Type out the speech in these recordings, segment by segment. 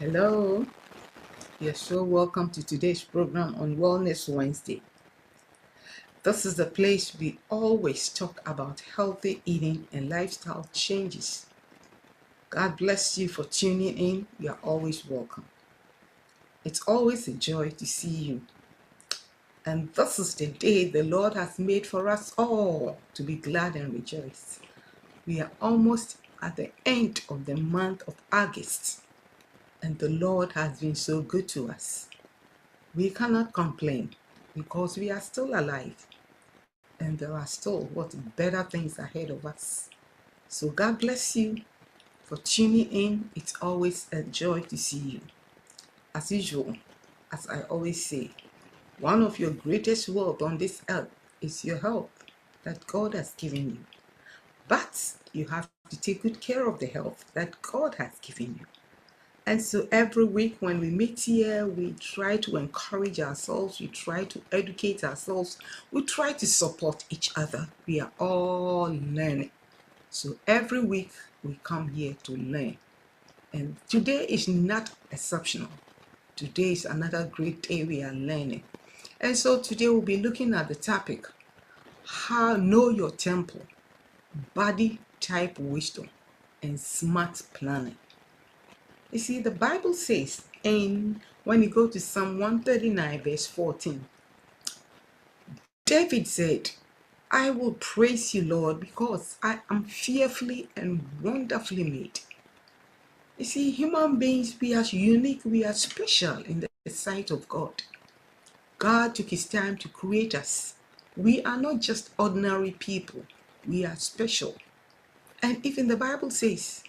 Hello, you're so welcome to today's program on Wellness Wednesday. This is the place we always talk about healthy eating and lifestyle changes. God bless you for tuning in. You're always welcome. It's always a joy to see you. And this is the day the Lord has made for us all to be glad and rejoice. We are almost at the end of the month of August, and the Lord has been so good to us. We cannot complain because we are still alive and there are still better things ahead of us. So God bless you for tuning in. It's always a joy to see you. As usual, as I always say, one of your greatest wealth on this earth is your health that God has given you. But you have to take good care of the health that God has given you. And so every week when we meet here, we try to encourage ourselves, we try to educate ourselves, we try to support each other. We are all learning. So every week we come here to learn. And today is not exceptional. Today is another great day we are learning. And so today we'll be looking at the topic, how know your temple, body type wisdom, and smart planning. You see, the Bible says, and when you go to Psalm 139, verse 14, David said, I will praise you, Lord, because I am fearfully and wonderfully made. You see, human beings, we are unique, we are special in the sight of God. God took his time to create us. We are not just ordinary people, we are special. And even the Bible says,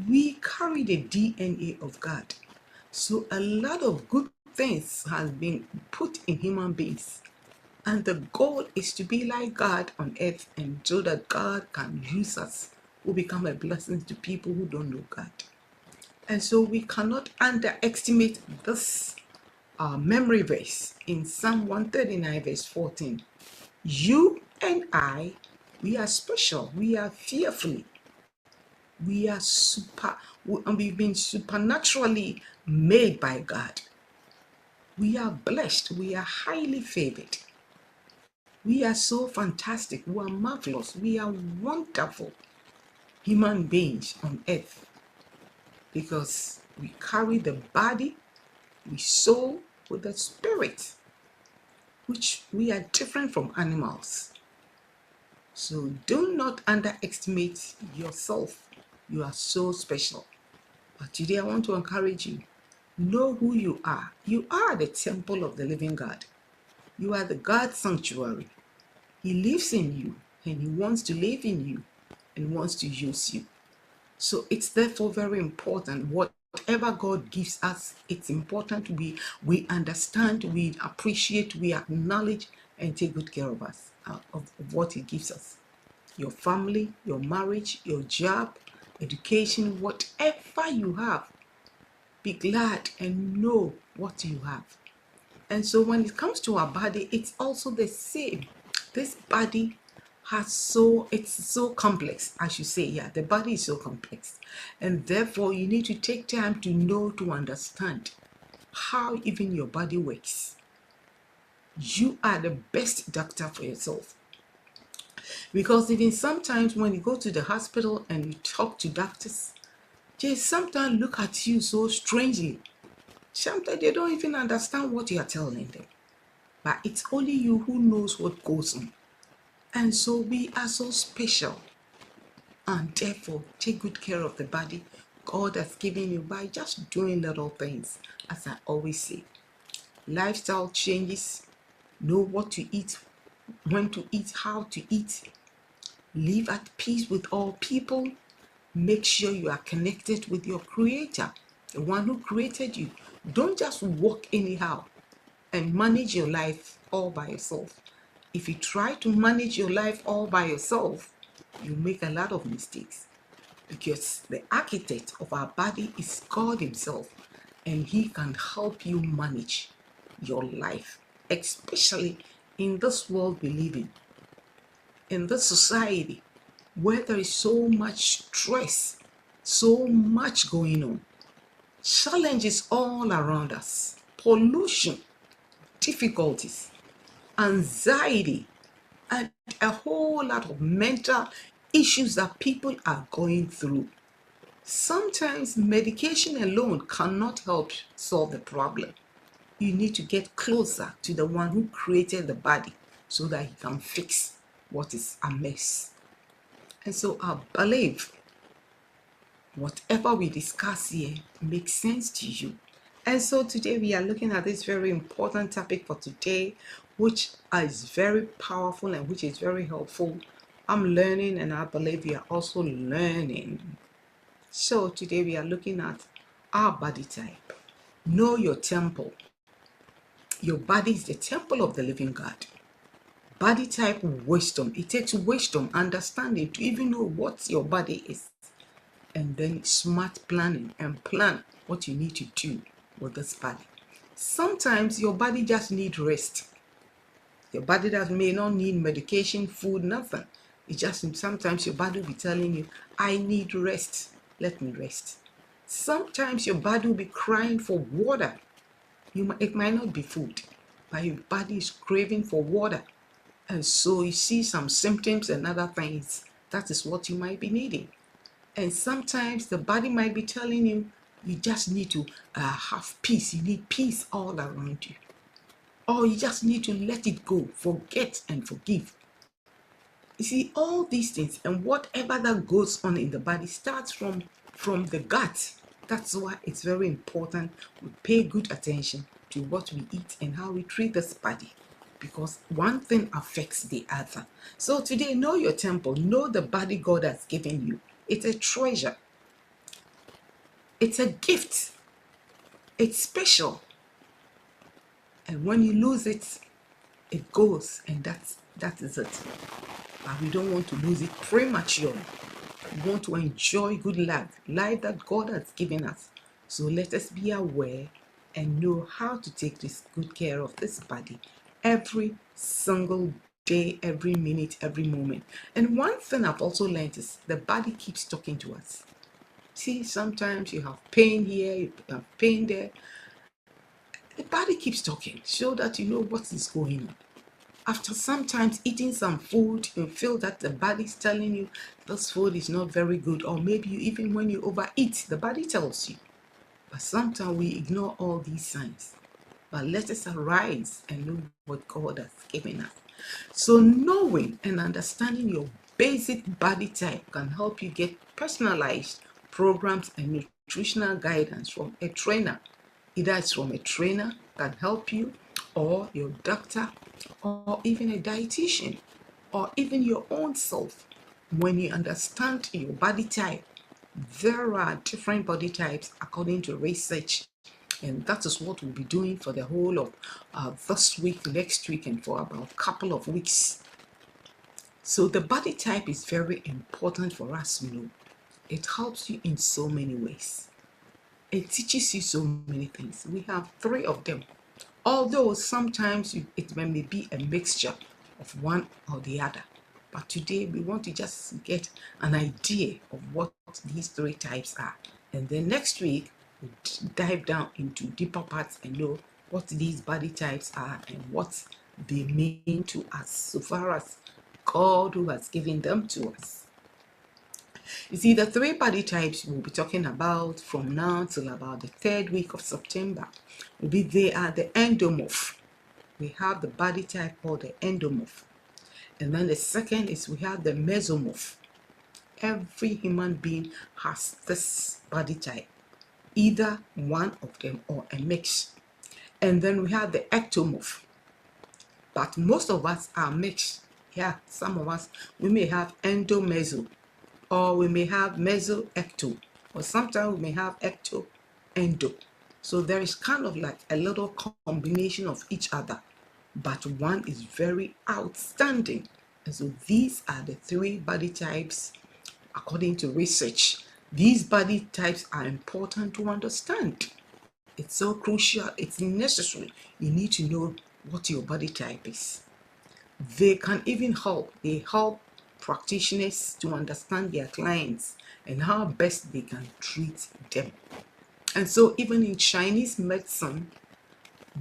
we carry the DNA of God. So a lot of good things has been put in human beings. And the goal is to be like God on earth, and so that God can use us, who become a blessing to people who don't know God. And so we cannot underestimate this memory verse in Psalm 139 verse 14. You and I, we are special, we are fearfully, we are we've been supernaturally made by God. We are blessed. We are highly favored. We are so fantastic. We are marvelous. We are wonderful human beings on earth because we carry the body, we soul with the spirit, which we are different from animals. So do not underestimate yourself. You are so special. But today I want to encourage you. Know who you are. You are the temple of the living God. You are the God sanctuary. He lives in you and he wants to live in you and wants to use you. So it's therefore very important. Whatever God gives us, it's important we understand, we appreciate, we acknowledge, and take good care of us, of what he gives us. Your family, your marriage, your job, education, whatever you have, be glad and know what you have. And so when it comes to our body, it's also the same. This body it's so complex, I should say. Yeah, the body is so complex. And therefore, you need to take time to know, to understand how even your body works. You are the best doctor for yourself. Because even sometimes when you go to the hospital and you talk to doctors, they sometimes look at you so strangely. Sometimes they don't even understand what you are telling them. But it's only you who knows what goes on. And so we are so special. And therefore, take good care of the body God has given you by just doing little things, as I always say. Lifestyle changes, know what to eat, when to eat, how to eat. Live at peace with all people. Make sure you are connected with your Creator, the one who created you. Don't just walk anyhow and manage your life all by yourself. If you try to manage your life all by yourself, you make a lot of mistakes because the architect of our body is God himself, and he can help you manage your life, especially in this world we live in this society where there is so much stress, so much going on. challenges all around us, pollution, difficulties, anxiety, and a whole lot of mental issues that people are going through. Sometimes medication alone cannot help solve the problem. You need to get closer to the one who created the body so that he can fix what is amiss. And so I believe whatever we discuss here makes sense to you. And so today we are looking at this very important topic for today, which is very powerful and which is very helpful. I'm learning and I believe you are also learning. So today we are looking at our body type. Know your temple. Your body is the temple of the living God. Body type wisdom. It takes wisdom, understanding to even know what your body is. And then smart planning and plan what you need to do with this body. Sometimes your body just needs rest. Your body may not need medication, food, nothing. It just sometimes your body will be telling you, I need rest. Let me rest. Sometimes your body will be crying for water. It might not be food, but your body is craving for water. And so you see some symptoms and other things. That is what you might be needing. And sometimes the body might be telling you, you just need to have peace. You need peace all around you. Or you just need to let it go, forget and forgive. You see, all these things and whatever that goes on in the body starts from the gut. That's why it's very important we pay good attention to what we eat and how we treat this body, because one thing affects the other. So today, know your temple, know the body God has given you. It's a treasure. It's a gift. It's special. And when you lose it, it goes, and that is it. But we don't want to lose it prematurely. We want to enjoy good life that God has given us. So let us be aware and know how to take this good care of this body every single day, every minute, every moment. And one thing I've also learned is the body keeps talking to us. See, sometimes you have pain here, you have pain there. The body keeps talking so that you know what is going on. After sometimes eating some food, you feel that the body is telling you this food is not very good, or maybe even when you overeat, the body tells you. But sometimes we ignore all these signs. But let us arise and know what God has given us. So knowing and understanding your basic body type can help you get personalized programs and nutritional guidance from a trainer. Either it's from a trainer that can help you, or your doctor, or even a dietitian, or even your own self. When you understand your body type, there are different body types according to research, and that is what we'll be doing for the whole of this week, next week, and for about a couple of weeks. So the body type is very important for us to know. It helps you in so many ways. It teaches you so many things. We have 3 of them. Although sometimes it may be a mixture of one or the other. But today we want to just get an idea of what these 3 types are. And then next week, we'll dive down into deeper parts and know what these body types are and what they mean to us so far as God who has given them to us. You see, the 3 body types we'll be talking about from now till about the 3rd week of September will be, they are the endomorph. We have the body type called the endomorph. And then the second is we have the mesomorph. Every human being has this body type, either one of them or a mix. And then we have the ectomorph. But most of us are mixed. Yeah, some of us, we may have endomeso, or we may have meso-ecto, or sometimes we may have ecto-endo. So there is kind of like a little combination of each other, but one is very outstanding. And so these are the 3 body types according to research. These body types are important to understand. It's so crucial, it's necessary. You need to know what your body type is. They can even they help practitioners to understand their clients and how best they can treat them. And so even in Chinese medicine,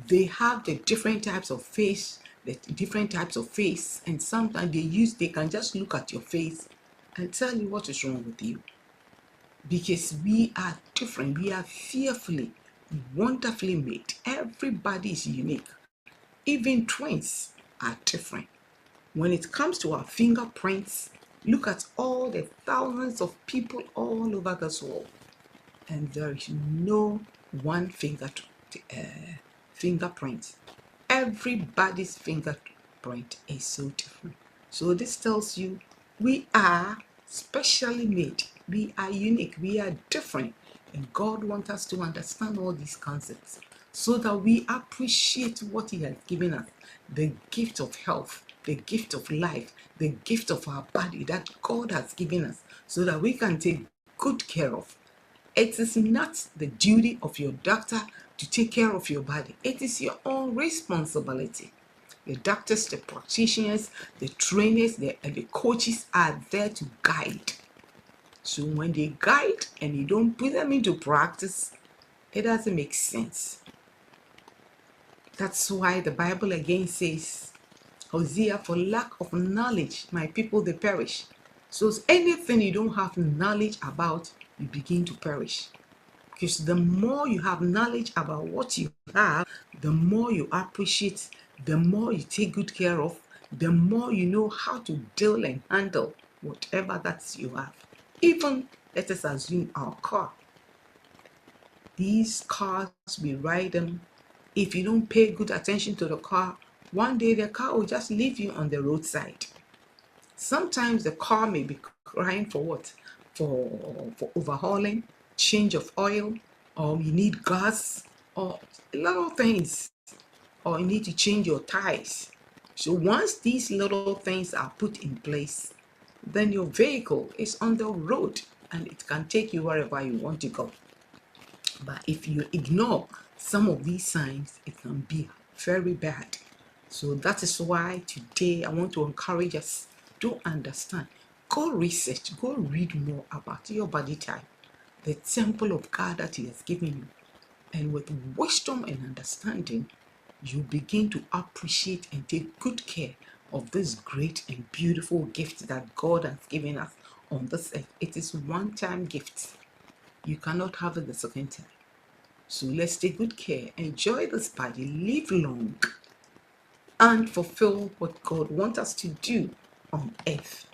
they have the different types of face, and sometimes they can just look at your face and tell you what is wrong with you. Because we are different, we are fearfully, wonderfully made. Everybody is unique. Even twins are different. When it comes to our fingerprints, look at all the thousands of people all over this world, and there is no one fingerprint. Everybody's fingerprint is so different. So this tells you we are specially made. We are unique. We are different. And God wants us to understand all these concepts so that we appreciate what He has given us. The gift of health, the gift of life, the gift of our body that God has given us so that we can take good care of. It is not the duty of your doctor to take care of your body. It is your own responsibility. The doctors, the practitioners, the trainers, the coaches are there to guide. So when they guide and you don't put them into practice, it doesn't make sense. That's why the Bible again says, Hosea, for lack of knowledge, my people, they perish. So anything you don't have knowledge about, you begin to perish. Because the more you have knowledge about what you have, the more you appreciate, the more you take good care of, the more you know how to deal and handle whatever that you have. Even, let us assume, our car. These cars, we ride them. If you don't pay good attention to the car, one day the car will just leave you on the roadside. Sometimes the car may be crying for what? For overhauling, change of oil, or you need gas, or a lot of things, or you need to change your tires. So once these little things are put in place, then your vehicle is on the road and it can take you wherever you want to go. But if you ignore some of these signs, it can be very bad. So that is why today I want to encourage us to understand. Go research, go read more about your body type, the temple of God that He has given you. And with wisdom and understanding, you begin to appreciate and take good care of this great and beautiful gift that God has given us on this earth. It is one-time gift. You cannot have it the second time. So let's take good care, enjoy this body, live long, and fulfill what God wants us to do on earth.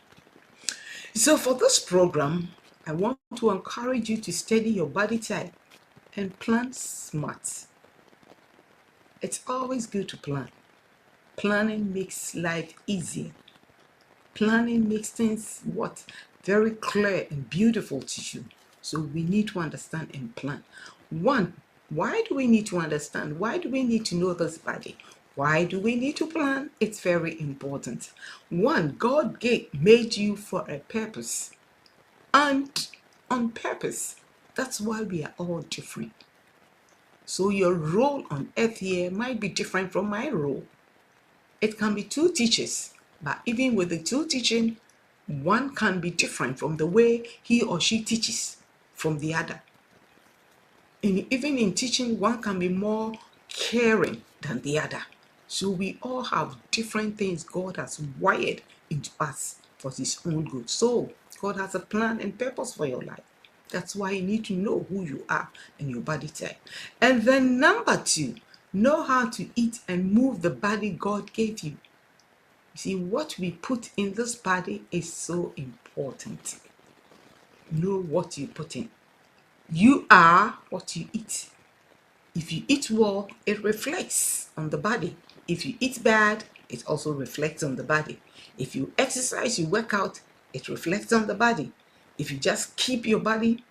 So for this program, I want to encourage you to study your body type and plan smart. It's always good to plan. Planning makes life easier. Planning makes things very clear and beautiful to you. So we need to understand and plan. One, why do we need to understand? Why do we need to know this body? Why do we need to plan? It's very important. One, God made you for a purpose. And on purpose, that's why we are all different. So your role on earth here might be different from my role. It can be two teachers, but even with the two teaching, one can be different from the way he or she teaches from the other. And even in teaching, one can be more caring than the other. So we all have different things God has wired into us for His own good. So God has a plan and purpose for your life. That's why you need to know who you are and your body type. And then number two, know how to eat and move the body God gave you. You see, what we put in this body is so important. Know what you put in. You are what you eat. If you eat well, it reflects on the body. If you eat bad, it also reflects on the body. If you exercise, you work out, it reflects on the body. If you just keep your body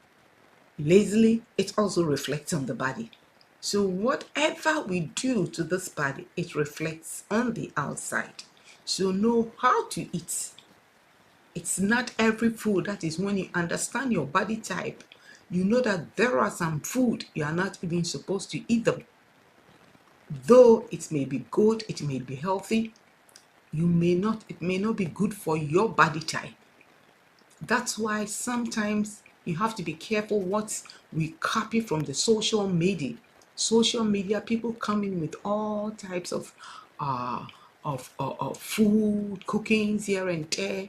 lazily, it also reflects on the body. So whatever we do to this body, it reflects on the outside. So know how to eat. It's not every food. That is when you understand your body type, you know that there are some food you are not even supposed to eat them. Though it may be good, it may be healthy, it may not be good for your body type. That's why sometimes you have to be careful what we copy from the social media. Social media, people come in with all types uh, of food, cookings here and there.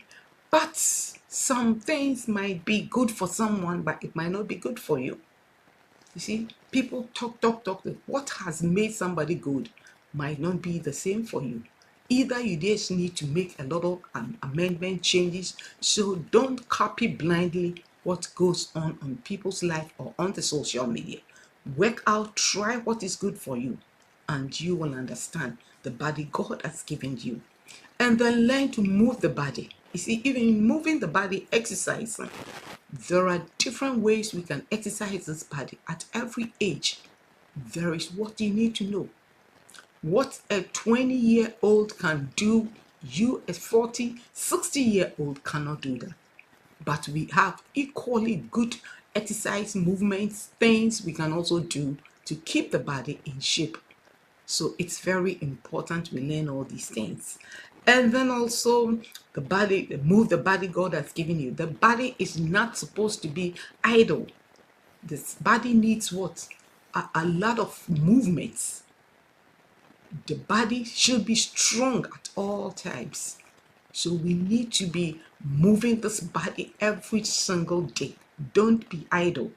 But some things might be good for someone, but it might not be good for you. You see, people talk. What has made somebody good might not be the same for you. Either you just need to make a lot of amendment changes. So don't copy blindly what goes on people's life or on the social media. Work out, try what is good for you, and you will understand the body God has given you. And then learn to move the body. You see, even moving the body, exercising, there are different ways we can exercise this body at every age. There is what you need to know. What a 20-year-old can do, you a 40, 60-year-old cannot do that. But we have equally good exercise movements, things we can also do to keep the body in shape. So it's very important we learn all these things. And then also the body, move the body God has given you. The body is not supposed to be idle. This body needs what? A lot of movements. The body should be strong at all times. So we need to be moving this body every single day. Don't be idle.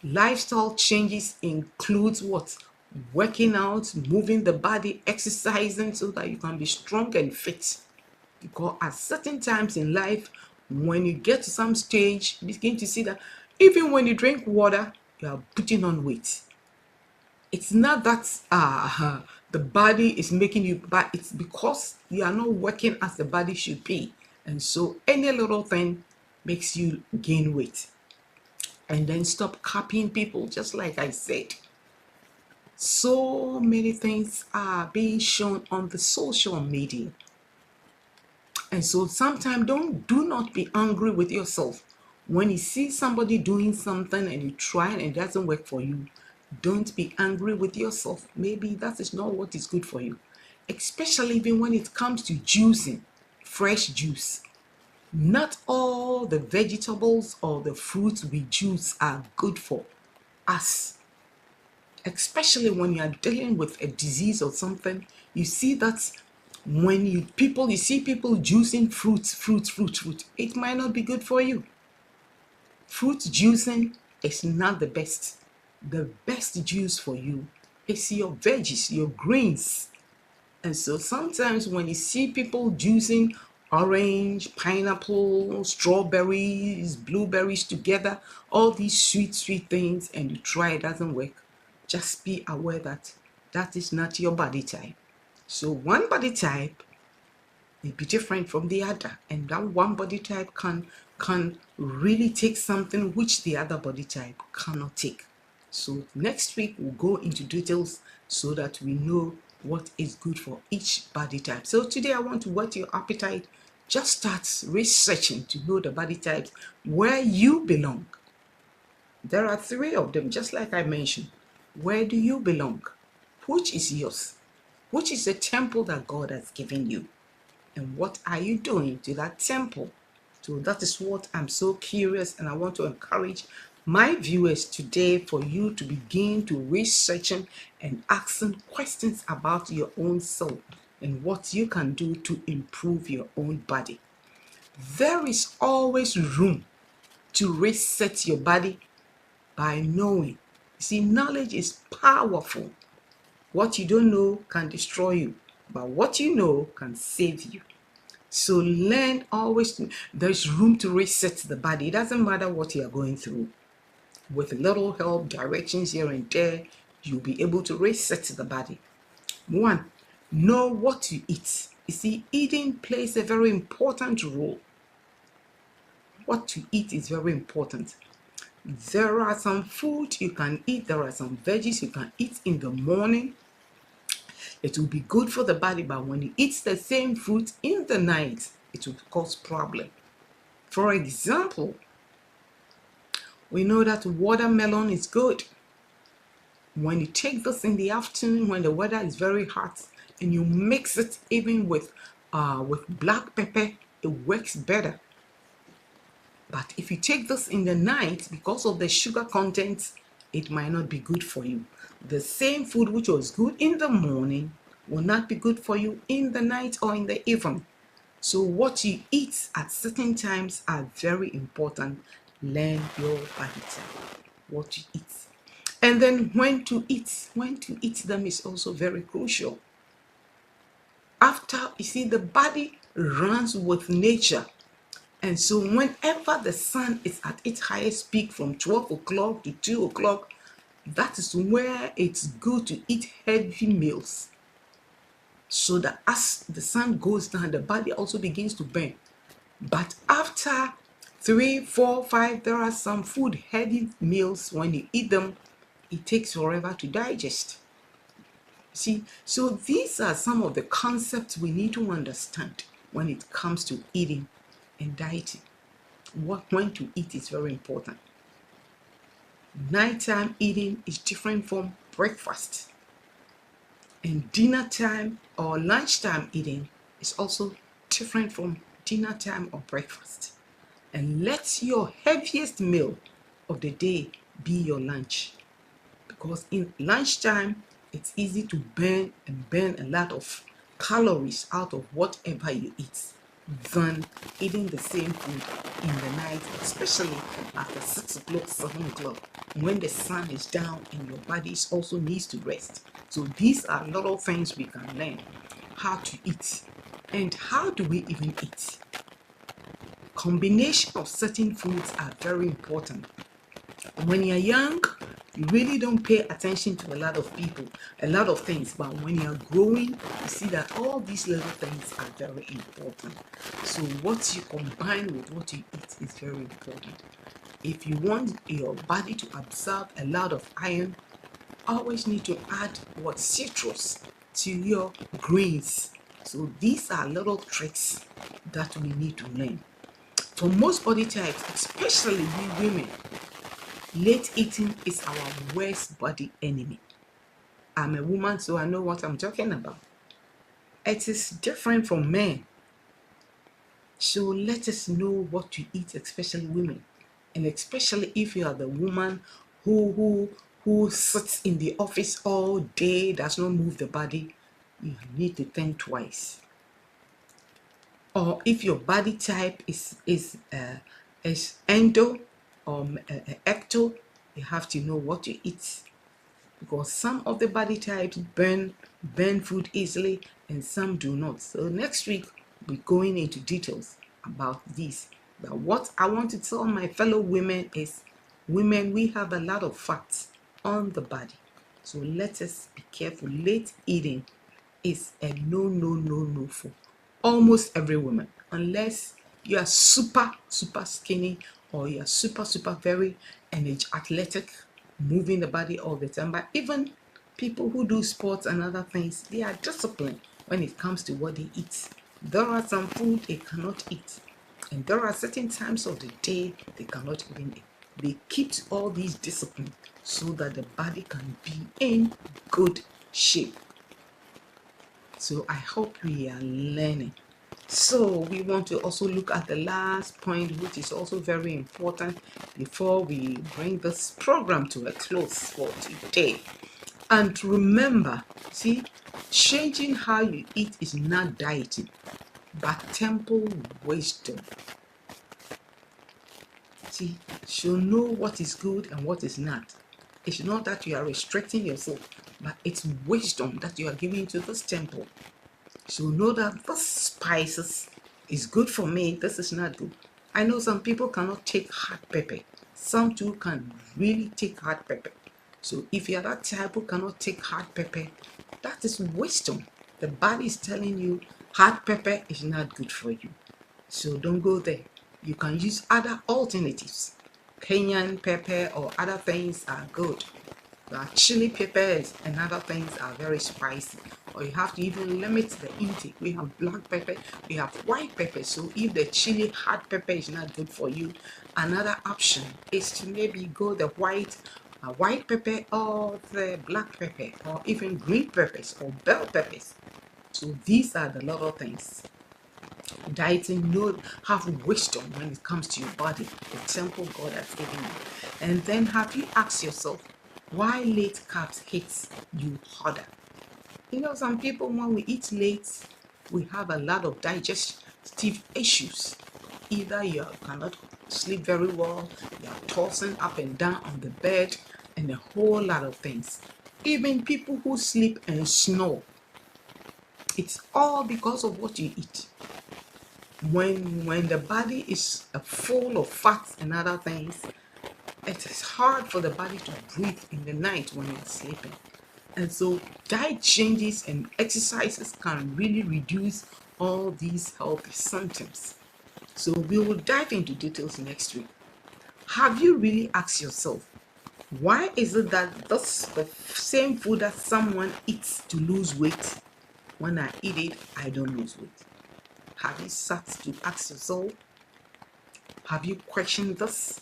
Lifestyle changes includes what? Working out, moving the body, exercising so that you can be strong and fit. Because at certain times in life, when you get to some stage, you begin to see that even when you drink water, you are putting on weight. It's not that the body is making you, but it's because you are not working as the body should be. And so any little thing makes you gain weight. And then stop copying people, just like I said. So many things are being shown on the social media. And so sometimes do not be angry with yourself. When you see somebody doing something and you try and it doesn't work for you, don't be angry with yourself. Maybe that is not what is good for you. Especially even when it comes to juicing, fresh juice. Not all the vegetables or the fruits we juice are good for us. Especially when you are dealing with a disease or something, you see that when you see people juicing fruit, it might not be good for you. Fruit juicing is not the best. The best juice for you is your veggies, your greens. And so sometimes when you see people juicing orange, pineapple, strawberries, blueberries together, all these sweet things, and you try it doesn't work, just be aware that that is not your body type. So one body type may be different from the other, and that one body type can really take something which the other body type cannot take. So next week we'll go into details so that we know what is good for each body type. So today I want to whet your appetite. Just start researching to know the body types where you belong. There are 3 of them, just like I mentioned. Where do you belong? Which is yours? Which is the temple that God has given you? And what are you doing to that temple? So that is what I'm so curious, and I want to encourage my viewers today for you to begin to researching and asking questions about your own self and what you can do to improve your own body. There is always room to reset your body by knowing. See, knowledge is powerful. What you don't know can destroy you, but what you know can save you. So learn always, there's room to reset the body. It doesn't matter what you are going through. With little help, directions here and there, you'll be able to reset the body. 1, know what you eat. You see, eating plays a very important role. What you eat is very important. There are some food you can eat. There are some veggies you can eat in the morning. It will be good for the body, but when you eat the same fruit in the night, it will cause problem. For example, we know that watermelon is good. When you take this in the afternoon when the weather is very hot and you mix it even with black pepper, it works better. But if you take this in the night, because of the sugar content, it might not be good for you. The same food which was good in the morning will not be good for you in the night or in the evening. So what you eat at certain times are very important. Learn your body type, what you eat. And then when to eat them is also very crucial. After, you see, the body runs with nature. And so whenever the sun is at its highest peak from 12 o'clock to 2 o'clock, that is where it's good to eat heavy meals. So that as the sun goes down, the body also begins to burn. But after 3, 4, 5, there are some food heavy meals. When you eat them, it takes forever to digest. See, so these are some of the concepts we need to understand when it comes to eating and dieting. When to eat is very important. Nighttime eating is different from breakfast. And dinner time or lunchtime eating is also different from dinner time or breakfast. And let your heaviest meal of the day be your lunch. Because in lunchtime, it's easy to burn a lot of calories out of whatever you eat than eating the same food in the night, especially after 6 o'clock, 7 o'clock, when the sun is down and your body also needs to rest. So these are a lot of things we can learn how to eat. And how do we even eat? Combination of certain foods are very important. When you're young, you really don't pay attention to a lot of things, but when you're growing, you see that all these little things are very important. So what you combine with what you eat is very important. If you want your body to absorb a lot of iron, always need to add citrus to your grains. So these are little tricks that we need to learn. For most body types, especially we women, late eating is our worst body enemy. I'm a woman, so I know what I'm talking about. It is different from men. So let us know what to eat, especially women. And especially if you are the woman who sits in the office all day, does not move the body, you need to think twice. Or if your body type is endo or ecto, you have to know what you eat, because some of the body types burn food easily and some do not. So next week we're going into details about this. But what I want to tell my fellow women is, women, we have a lot of fats on the body, so let us be careful. Late eating is a no for almost every woman, unless you are super skinny or you are super very athletic, moving the body all the time. But even people who do sports and other things, they are disciplined when it comes to what they eat. There are some food they cannot eat, and there are certain times of the day they cannot even eat. They keep all these discipline so that the body can be in good shape. So I hope we are learning. So we want to also look at the last point, which is also very important before we bring this program to a close for today. And remember, see, changing how you eat is not dieting, but temple wisdom. See, you know what is good and what is not. It's not that you are restricting yourself, but it's wisdom that you are giving to this temple. So know that this spices is good for me, this is not good. I know some people cannot take hot pepper. Some too can really take hot pepper. So if you're that type who cannot take hot pepper, that is wisdom. The body is telling you hot pepper is not good for you. So don't go there. You can use other alternatives. Cayenne pepper or other things are good. Chili peppers and other things are very spicy, or you have to even limit the intake. We have black pepper, we have white pepper. So if the chili hot pepper is not good for you, another option is to maybe go the white pepper or the black pepper, or even green peppers or bell peppers. So these are the little things. Dieting, have wisdom when it comes to your body, the temple God has given you. And then have you asked yourself, why late carbs hits you harder? Some people, when we eat late, we have a lot of digestive issues. Either you cannot sleep very well, you're tossing up and down on the bed, and a whole lot of things. Even people who sleep and snore, it's all because of what you eat. When the body is full of fats and other things, it is hard for the body to breathe in the night when you're sleeping. And so diet changes and exercises can really reduce all these health symptoms. So we will dive into details next week. Have you really asked yourself, why is it that that's the same food that someone eats to lose weight, when I eat it, I don't lose weight? Have you sat to ask yourself? Have you questioned this?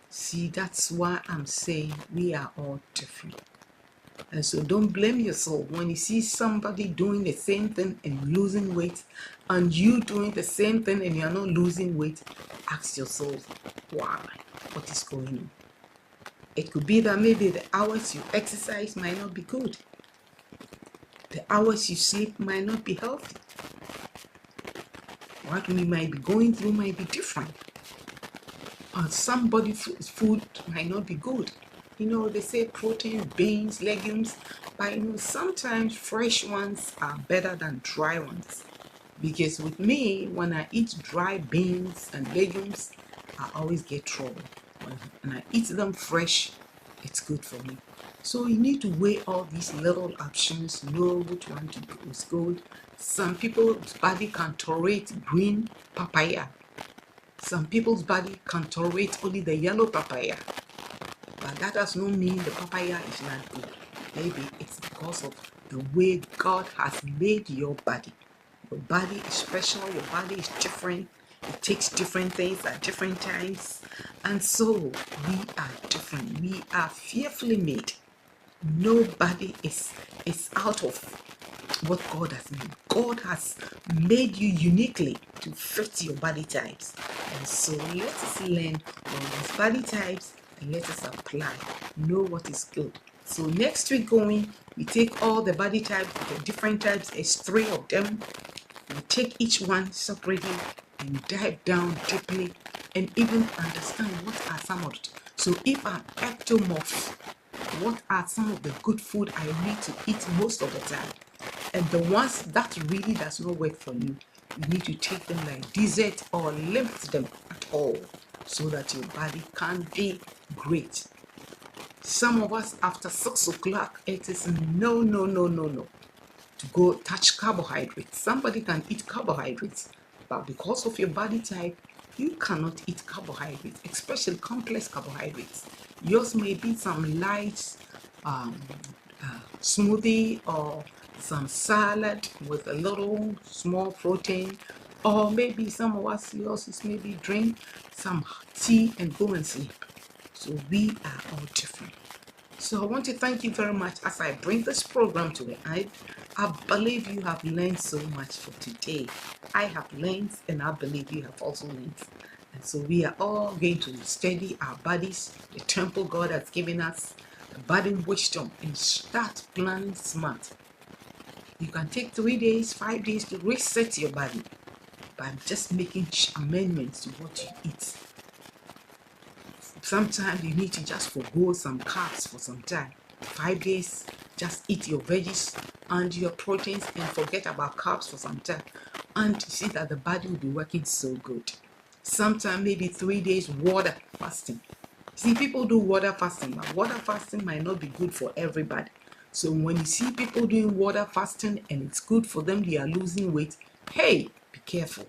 See, that's why I'm saying we are all different. And so don't blame yourself when you see somebody doing the same thing and losing weight, and you doing the same thing and you're not losing weight. Ask yourself, why? What is going on? It could be that maybe the hours you exercise might not be good. The hours you sleep might not be healthy. What we might be going through might be different. Or somebody's food might not be good. They say protein, beans, legumes, but sometimes fresh ones are better than dry ones. Because with me, when I eat dry beans and legumes, I always get trouble. When I eat them fresh, it's good for me. So you need to weigh all these little options, know which one is good. Some people's body can tolerate green papaya. Some people's body can tolerate only the yellow papaya. But that does not mean the papaya is not good. Maybe it's because of the way God has made your body. Your body is special, your body is different. It takes different things at different times. And so we are different. We are fearfully made. Nobody is out of what God has made. God has made you uniquely to fit your body types. And so let us learn all these body types and let us apply. Know what is good. So next week going, we take all the body types, the different types, there's 3 of them. We take each one separately and dive down deeply and even understand what are some of it. So if I'm ectomorph, what are some of the good food I need to eat most of the time? And the ones that really does not work for you, you need to take them like dessert or limit them at all so that your body can be great. Some of us after 6 o'clock, it is no to go touch carbohydrates. Somebody can eat carbohydrates, but because of your body type, you cannot eat carbohydrates, especially complex carbohydrates. Yours may be some light smoothie or some salad with a little small protein, or maybe some of us, yours is maybe drink some tea and go and sleep. So we are all different. So I want to thank you very much as I bring this program to an end. I believe you have learned so much for today. I have learned, and I believe you have also learned. And so we are all going to study our bodies, the temple God has given us, the body wisdom, and start planning smart. You can take 3 days, 5 days to reset your body by just making amendments to what you eat. Sometimes you need to just forgo some carbs for some time. 5 days, just eat your veggies and your proteins and forget about carbs for some time. And you see that the body will be working so good. Sometimes maybe 3 days water fasting. See, people do water fasting, but water fasting might not be good for everybody. So when you see people doing water fasting and it's good for them, they are losing weight, hey, be careful.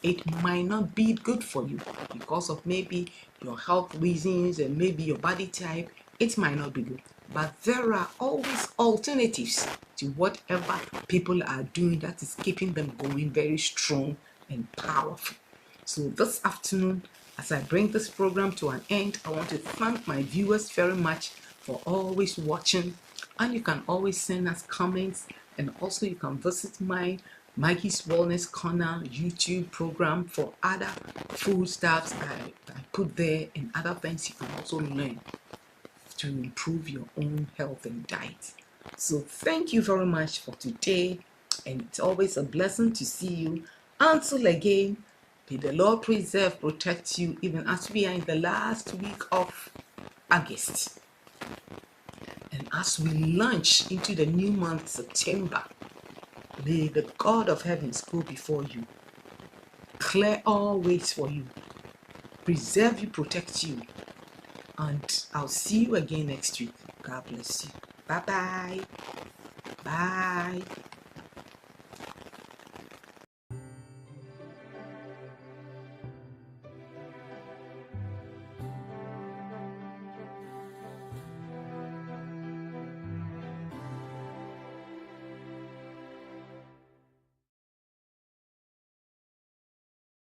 It might not be good for you because of maybe your health reasons and maybe your body type. It might not be good. But there are always alternatives to whatever people are doing that is keeping them going very strong and powerful. So this afternoon, as I bring this program to an end, I want to thank my viewers very much for always watching. And you can always send us comments And also you can visit my Maggie's Wellness Corner YouTube program for other food stuffs I put there, and other things you can also learn to improve your own health and diet. So thank you very much for today, and it's always a blessing to see you. Until again, may the Lord preserve, protect you, even as we are in the last week of August. And as we launch into the new month, September, may the God of heavens go before you, clear all ways for you, preserve you, protect you. And I'll see you again next week. God bless you. Bye-bye. Bye.